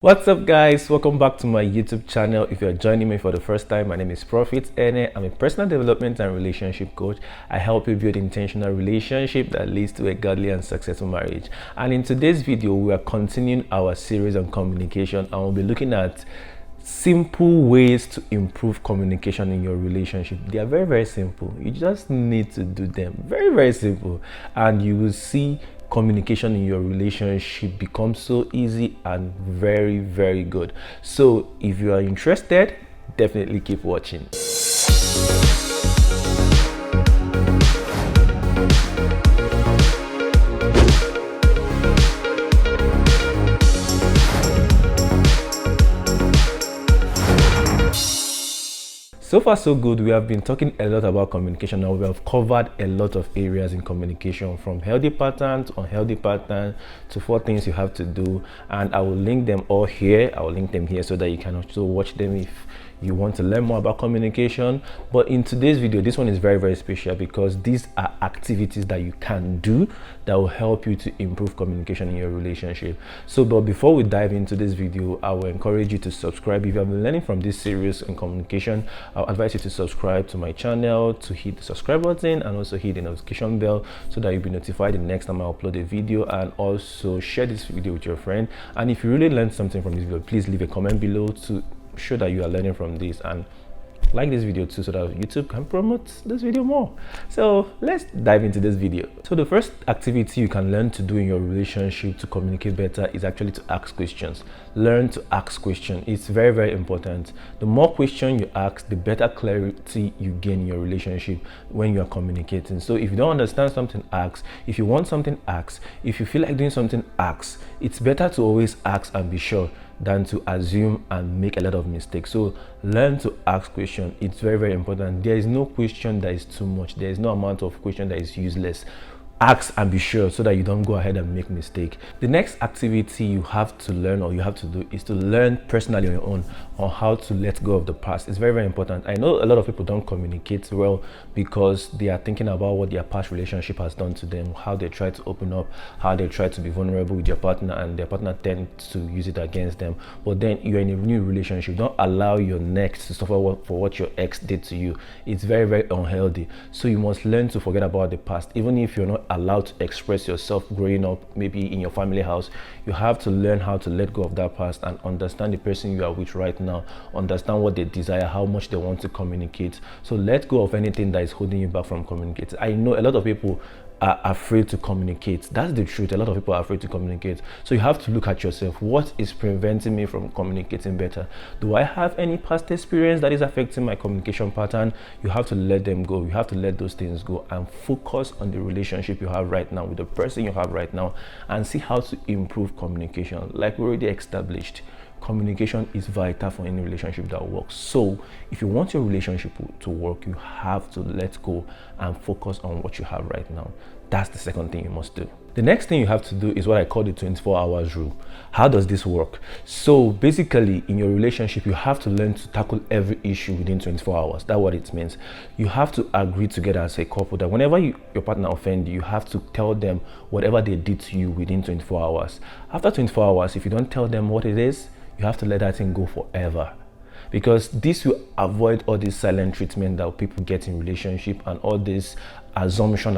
What's up guys, welcome back to my YouTube channel. If you're joining me for the first time, my name is Prophet Ene. I'm a personal development and relationship coach. I help you build intentional relationship that leads to a godly and successful marriage. And in today's video, we are continuing our series on communication, and we'll be looking at simple ways to improve communication in your relationship. They are very simple. You just need to do them. Very simple, and you will see communication in your relationship becomes so easy and very good. So if you are interested, definitely keep watching. So far so good. We have been talking a lot about communication. Now we have covered a lot of areas in communication, from healthy patterns, unhealthy patterns, to 4 things you have to do, and I will link them all here. I will link them here so that you can also watch them if you want to learn more about communication. But in today's video, this one is very special because these are activities that you can do that will help you to improve communication in your relationship. So but before we dive into this video, I will encourage you to subscribe. If you have been learning from this series in communication, I'll advise you to subscribe to my channel, to hit the subscribe button and also hit the notification bell so that you'll be notified the next time I upload a video, and also share this video with your friend. And if you really learned something from this video, please leave a comment below to show that you are learning from this, and like this video too so that YouTube can promote this video more. So let's dive into this video. So the first activity you can learn to do in your relationship to communicate better is actually to ask questions. Learn to ask questions. It's very important. The more questions you ask, the better clarity you gain in your relationship when you are communicating. So if you don't understand something, ask. If you want something, ask. If you feel like doing something, ask. It's better to always ask and be sure than to assume and make a lot of mistakes. So learn to ask questions. It's very important. There is no question that is too much. There is no amount of question that is useless. Ask and be sure so that you don't go ahead and make mistake. The next activity you have to learn, or you have to do, is to learn personally on your own on how to let go of the past. It's very important. I know a lot of people don't communicate well because they are thinking about what their past relationship has done to them, how they try to open up, how they try to be vulnerable with their partner, and their partner tends to use it against them. But then you're in a new relationship. Don't allow your next to suffer for what your ex did to you. It's very unhealthy. So you must learn to forget about the past. Even if you're not allowed to express yourself growing up, maybe in your family house, you have to learn how to let go of that past and understand the person you are with right now, understand what they desire, how much they want to communicate. So let go of anything that is holding you back from communicating. I know a lot of people are afraid to communicate. That's the truth. A lot of people are afraid to communicate. So you have to look at yourself. What is preventing me from communicating better? Do I have any past experience that is affecting my communication pattern? You have to let them go. You have to let those things go and focus on the relationship you have right now with the person you have right now, and see how to improve communication. Like we already established, communication is vital for any relationship that works. So if you want your relationship to work, you have to let go and focus on what you have right now. That's the second thing you must do. The next thing you have to do is what I call the 24 hours rule. How does this work? So basically, in your relationship, you have to learn to tackle every issue within 24 hours. That's what it means. You have to agree together as a couple that whenever your partner offends you, you have to tell them whatever they did to you within 24 hours. After 24 hours, if you don't tell them what it is, you have to let that thing go forever, because this will avoid all this silent treatment that people get in relationship and all this assumption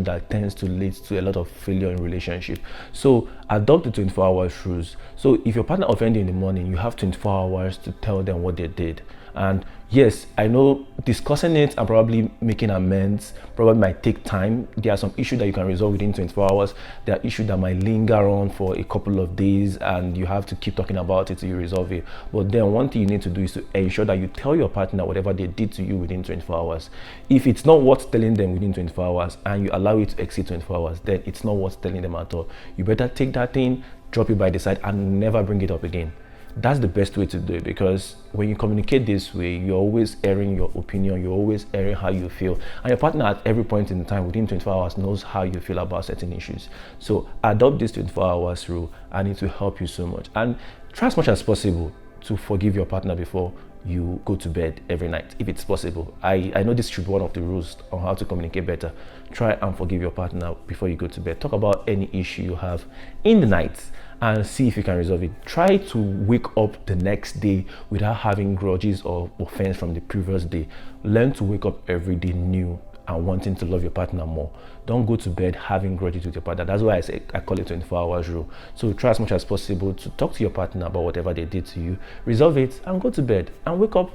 that tends to lead to a lot of failure in relationship. So adopt the 24 hours rules. So if your partner offends you in the morning, you have 24 hours to tell them what they did. And yes, I know discussing it and probably making amends probably might take time. There are some issues that you can resolve within 24 hours. There are issues that might linger on for a couple of days and you have to keep talking about it till you resolve it. But then one thing you need to do is to ensure that you tell your partner whatever they did to you within 24 hours. If it's not worth telling them within 24 hours and you allow it to exceed 24 hours, then it's not worth telling them at all. You better take that thing, drop it by the side, and never bring it up again. That's the best way to do it, because when you communicate this way, you're always airing your opinion, you're always airing how you feel, and your partner at every point in time within 24 hours knows how you feel about certain issues. So adopt this 24 hours rule and it will help you so much. And try as much as possible to forgive your partner before you go to bed every night, if it's possible. I know this should be one of the rules on how to communicate better. Try and forgive your partner before you go to bed. Talk about any issue you have in the night and see if you can resolve it. Try to wake up the next day without having grudges or offense from the previous day. Learn to wake up every day new and wanting to love your partner more. Don't go to bed having grudges with your partner. That's why I call it 24 hours rule. So try as much as possible to talk to your partner about whatever they did to you, resolve it, and go to bed and wake up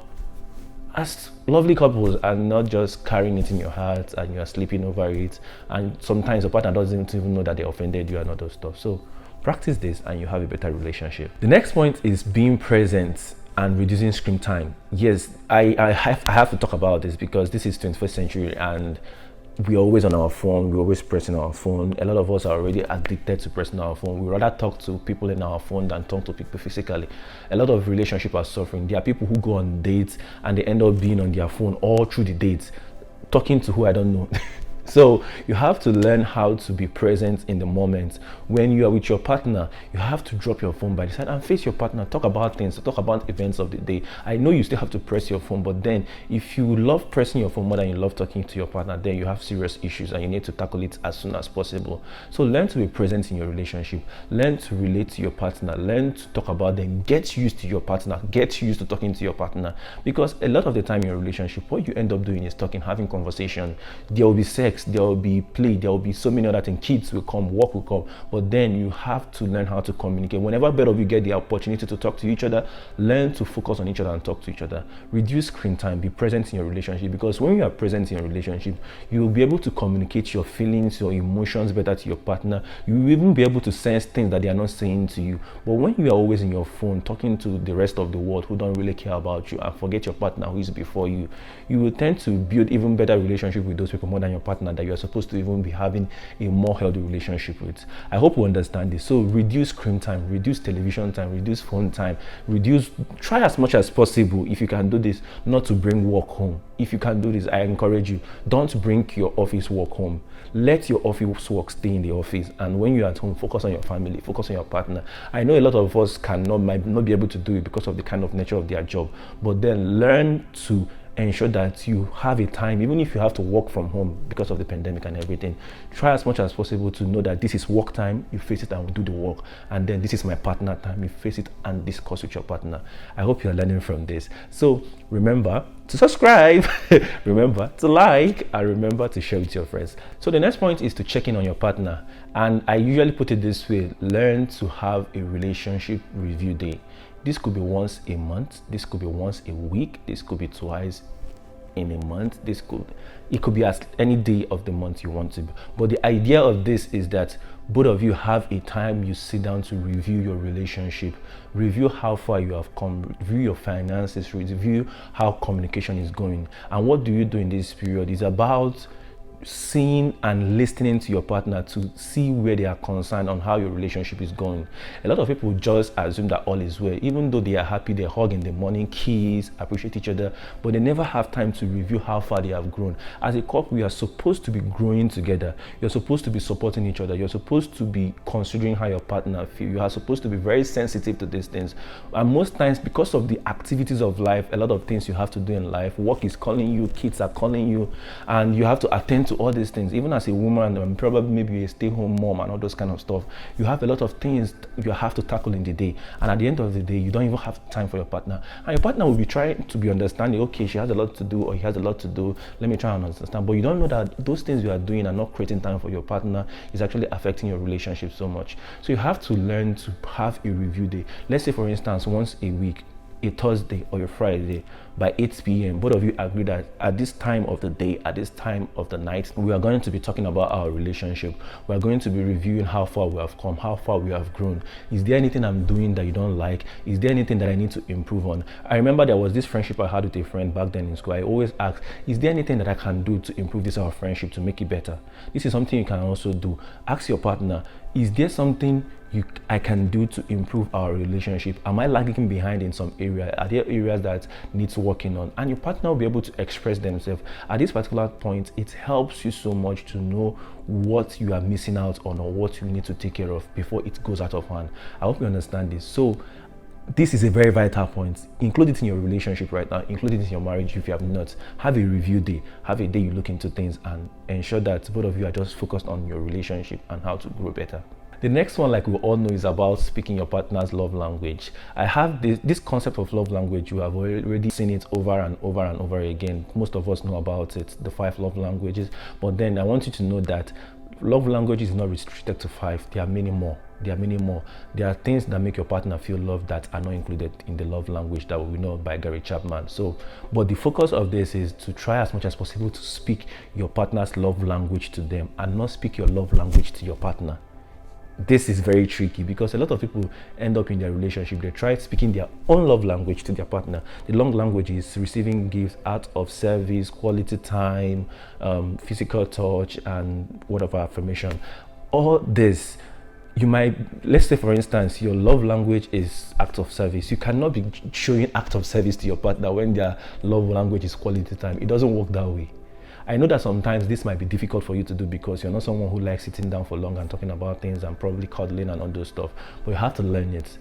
as lovely couples, and not just carrying it in your heart and you're sleeping over it. And sometimes your partner doesn't even know that they offended you and all those stuff. So practice this and you have a better relationship. The next point is being present and reducing screen time. Yes, I have to talk about this because this is 21st century and we're always on our phone, we're always pressing our phone. A lot of us are already addicted to pressing our phone. We rather talk to people in our phone than talk to people physically. A lot of relationships are suffering. There are people who go on dates and they end up being on their phone all through the dates, talking to who I don't know. So you have to learn how to be present in the moment. When you are with your partner, you have to drop your phone by the side and face your partner. Talk about things, talk about events of the day. I know you still have to press your phone, but then if you love pressing your phone more than you love talking to your partner, then you have serious issues and you need to tackle it as soon as possible. So learn to be present in your relationship. Learn to relate to your partner. Learn to talk about them. Get used to your partner. Get used to talking to your partner. Because a lot of the time in your relationship, what you end up doing is talking, having conversation. There will be sex, there will be play, there will be so many other things. Kids will come, work will come, but then you have to learn how to communicate. Whenever both of you get the opportunity to talk to each other, learn to focus on each other and talk to each other. Reduce screen time, be present in your relationship, because when you are present in your relationship, you will be able to communicate your feelings, your emotions better to your partner. You will even be able to sense things that they are not saying to you. But when you are always in your phone talking to the rest of the world who don't really care about you and forget your partner who is before you, you will tend to build even better relationship with those people more than your partner that you are supposed to even be having a more healthy relationship with. I hope you understand this. So reduce screen time, reduce television time, reduce phone time, try as much as possible, if you can do this, not to bring work home. If you can do this, I encourage you, don't bring your office work home. Let your office work stay in the office, and when you're at home, focus on your family, focus on your partner. I know a lot of us might not be able to do it because of the kind of nature of their job, but then learn to ensure that you have a time, even if you have to work from home because of the pandemic and everything. Try as much as possible to know that this is work time, you face it and do the work, and then this is my partner time, you face it and discuss with your partner. I hope you're learning from this. So remember to subscribe, remember to like, and remember to share with your friends. So the next point is to check in on your partner, and I usually put it this way: learn to have a relationship review day. This could be once a month, this could be once a week, this could be twice in a month, it could be as any day of the month you want to. But the idea of this is that both of you have a time you sit down to review your relationship, review how far you have come, review your finances, review how communication is going. And what do you do in this period is about seeing and listening to your partner to see where they are concerned on how your relationship is going. A lot of people just assume that all is well, even though they are happy, they hug in the morning, kiss, appreciate each other, but they never have time to review how far they have grown. As a couple, you are supposed to be growing together. You're supposed to be supporting each other. You're supposed to be considering how your partner feels. You are supposed to be very sensitive to these things. And most times, because of the activities of life, a lot of things you have to do in life, work is calling you, kids are calling you, and you have to attend to all these things. Even as a woman, and probably maybe a stay-home mom and all those kind of stuff, you have a lot of things you have to tackle in the day, and at the end of the day, you don't even have time for your partner. And your partner will be trying to be understanding. Okay, she has a lot to do, or he has a lot to do, let me try and understand. But you don't know that those things you are doing and not creating time for your partner is actually affecting your relationship so much. So you have to learn to have a review day. Let's say, for instance, once a week, a Thursday or a Friday by 8 p.m. both of you agree that at this time of the day, at this time of the night, we are going to be talking about our relationship. We are going to be reviewing how far we have come, how far we have grown. Is there anything I'm doing that you don't like? Is there anything that I need to improve on? I remember there was this friendship I had with a friend back then in school. I always ask, is there anything that I can do to improve this our friendship, to make it better? This is something you can also do. Ask your partner, is there something I can do to improve our relationship? Am I lagging behind in some area? Are there areas that needs working on? And your partner will be able to express themselves. At this particular point, it helps you so much to know what you are missing out on or what you need to take care of before it goes out of hand. I hope you understand this. So this is a very vital point. Include it in your relationship right now. Include it in your marriage if you have not. Have a review day. Have a day you look into things and ensure that both of you are just focused on your relationship and how to grow better. The next one, like we all know, is about speaking your partner's love language. I have this concept of love language. You have already seen it over and over and over again. Most of us know about it, the 5 love languages. But then I want you to know that love language is not restricted to 5. There are many more. There are many more. There are things that make your partner feel loved that are not included in the love language that we know by Gary Chapman. So, but the focus of this is to try as much as possible to speak your partner's love language to them and not speak your love language to your partner. This is very tricky because a lot of people end up in their relationship, they try speaking their own love language to their partner. The love language is receiving gifts, out of service, quality time, physical touch, and word of affirmation. All this, you might, let's say for instance, your love language is act of service. You cannot be showing act of service to your partner when their love language is quality time. It doesn't work that way. I know that sometimes this might be difficult for you to do because you're not someone who likes sitting down for long and talking about things and probably cuddling and all those stuff, but you have to learn it.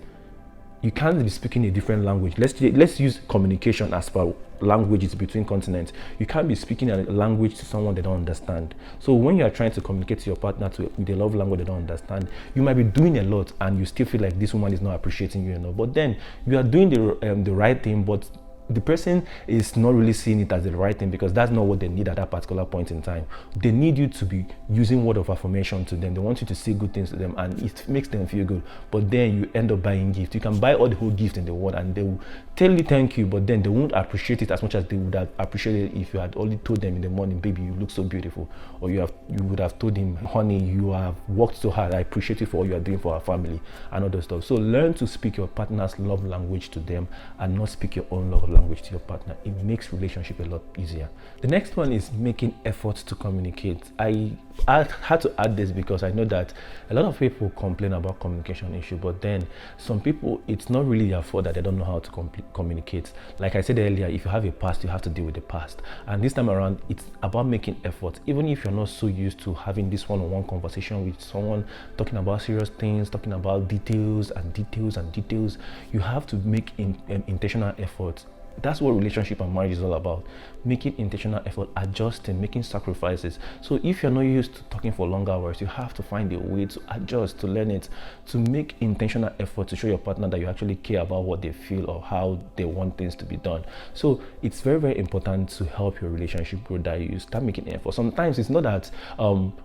You can't be speaking a different language. Let's use communication as per languages between continents. You can't be speaking a language to someone they don't understand. So when you are trying to communicate to your partner with a love language they don't understand, you might be doing a lot and you still feel like this woman is not appreciating you enough. But then you are doing the right thing, but the person is not really seeing it as the right thing because that's not what they need at that particular point in time. They need you to be using word of affirmation to them. They want you to say good things to them and it makes them feel good. But then you end up buying gifts. You can buy all the whole gift in the world and they will tell you thank you, but then they won't appreciate it as much as they would have appreciated if you had only told them in the morning, baby, you look so beautiful. Or you would have told him, honey, you have worked so hard. I appreciate you for all you are doing for our family and all those stuff. So learn to speak your partner's love language to them and not speak your own love language to your partner. It makes relationship a lot easier. The next one is making efforts to communicate. I had to add this because I know that a lot of people complain about communication issue, but then some people, it's not really their fault that they don't know how to communicate. Like I said earlier, if you have a past, you have to deal with the past. And this time around, it's about making efforts. Even if you're not so used to having this one-on-one conversation with someone, talking about serious things, talking about details and details and details, you have to make intentional efforts. That's what relationship and marriage is all about. Making intentional effort, adjusting, making sacrifices. So if you're not used to talking for long hours, you have to find a way to adjust, to learn it, to make intentional effort to show your partner that you actually care about what they feel or how they want things to be done. So it's very, very important to help your relationship grow that you start making effort. Sometimes it's not that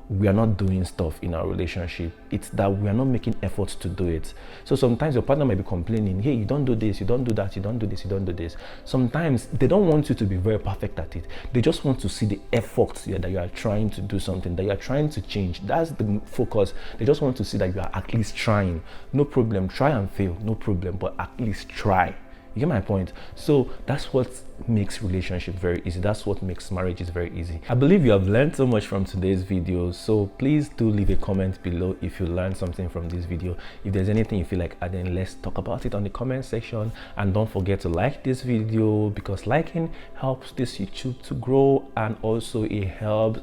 we are not doing stuff in our relationship, it's that we are not making efforts to do it. So sometimes your partner might be complaining, hey, you don't do this, you don't do that, you don't do this, you don't do this. Sometimes they don't want you to be very perfect at it. They just want to see the efforts that you are trying to do something, that you are trying to change. That's the focus. They just want to see that you are at least trying. No problem, try and fail, no problem, but at least try. You get my point? So that's what makes relationship very easy. That's what makes marriages very easy. I believe you have learned so much from today's video. So please do leave a comment below if you learned something from this video. If there's anything you feel like adding, let's talk about it on the comment section. And don't forget to like this video because liking helps this YouTube to grow, and also it helps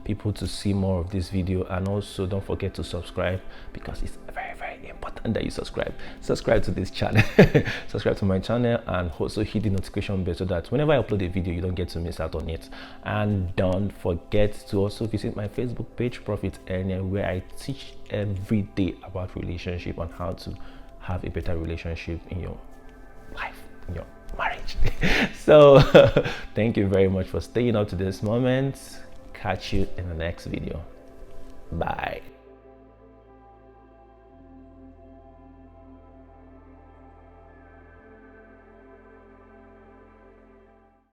people to see more of this video. And also don't forget to subscribe because it's very, very important that you subscribe to this channel. Subscribe to my channel and also hit the notification bell so that whenever I upload a video you don't get to miss out on it. And don't forget to also visit my Facebook page, Profit Earner, where I teach every day about relationship and how to have a better relationship in your life, in your marriage. So thank you very much for staying up to this moment. Catch you in the next video. Bye.